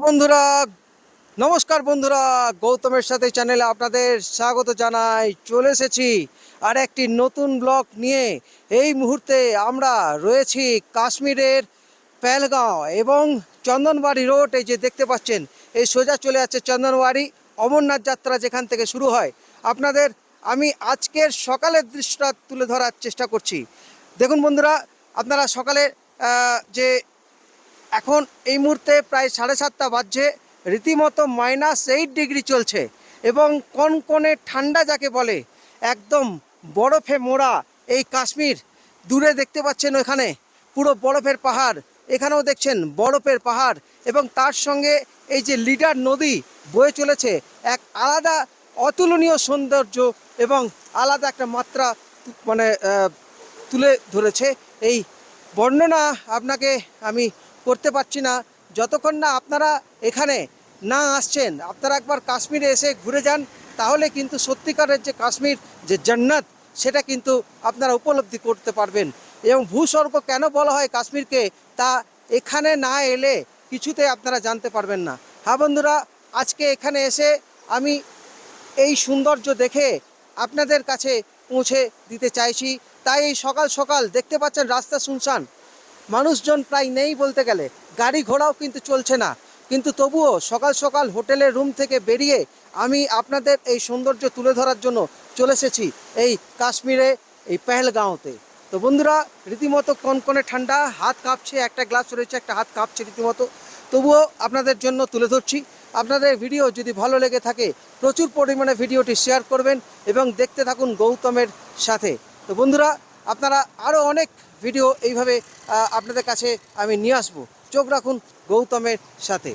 বন্ধুরা, নমস্কার বন্ধুরা, গৌতমের সাথে চ্যানেলে আপনাদের স্বাগত জানাই। চলে এসেছি আর একটি নতুন ব্লগ নিয়ে। এই মুহূর্তে আমরা রয়েছি কাশ্মীরের পেহেলগাঁও এবং চন্দনবাড়ি রোড। এই যে দেখতে পাচ্ছেন, এই সোজা চলে যাচ্ছে চন্দনবাড়ি। অমরনাথ যাত্রা যেখান থেকে শুরু হয়, আপনাদের আমি আজকের সকালের দৃশ্যটা তুলে ধরার চেষ্টা করছি। দেখুন বন্ধুরা, আপনারা সকালে যে এখন এই মুহূর্তে প্রায় 7:30 বাজছে, রীতিমতো -8 ডিগ্রি চলছে এবং কনকনে ঠান্ডা যাকে বলে, একদম বরফে মোড়া এই কাশ্মীর। দূরে দেখতে পাচ্ছেন ওখানে পুরো বরফের পাহাড়, এখানেও দেখছেন বরফের পাহাড় এবং তার সঙ্গে এই যে লিডার নদী বয়ে চলেছে, এক আলাদা অতুলনীয় সৌন্দর্য এবং আলাদা একটা মাত্রা মানে তুলে ধরেছে। এই বর্ণনা আপনাকে আমি করতে পারছি না যতক্ষণ না আপনারা এখানে না আসছেন। আপনারা একবার কাশ্মীরে এসে ঘুরে যান, তাহলে কিন্তু সত্যিকারের যে কাশ্মীর, যে জান্নাত, সেটা কিন্তু আপনারা উপলব্ধি করতে পারবেন। এবং ভূস্বর্গ কেন বলা হয় কাশ্মীরকে, তা এখানে না এলে কিছুতে আপনারা জানতে পারবেন না। হ্যাঁ বন্ধুরা, আজকে এখানে এসে আমি এই সৌন্দর্য দেখে আপনাদের কাছে পৌঁছে দিতে চাইছি। তাই এই সকাল সকাল দেখতে পাচ্ছেন রাস্তা শুনশান, মানুষজন প্রায় নেই বলতে গেলে, গাড়ি ঘোড়াও কিন্তু চলছে না। কিন্তু তবুও সকাল সকাল হোটেলের রুম থেকে বেরিয়ে আমি আপনাদের এই সৌন্দর্য তুলে ধরার জন্য চলে এসেছি এই কাশ্মীরে, এই পেহেলগাঁওতে। তো বন্ধুরা, রীতিমতো কনকনে ঠান্ডা, হাত কাঁপছে, একটা গ্লাস রয়েছে, একটা হাত কাঁপছে রীতিমতো। তবুও আপনাদের জন্য তুলে ধরছি। আপনাদের ভিডিও যদি ভালো লেগে থাকে, প্রচুর পরিমাণে ভিডিওটি শেয়ার করবেন এবং দেখতে থাকুন গৌতমের সাথে। তো বন্ধুরা, আপনারা আরও অনেক ভিডিও এইভাবে আপনাদের কাছে আমি নিয়ে আসবো। চোখ রাখুন গৌতমের সাথে।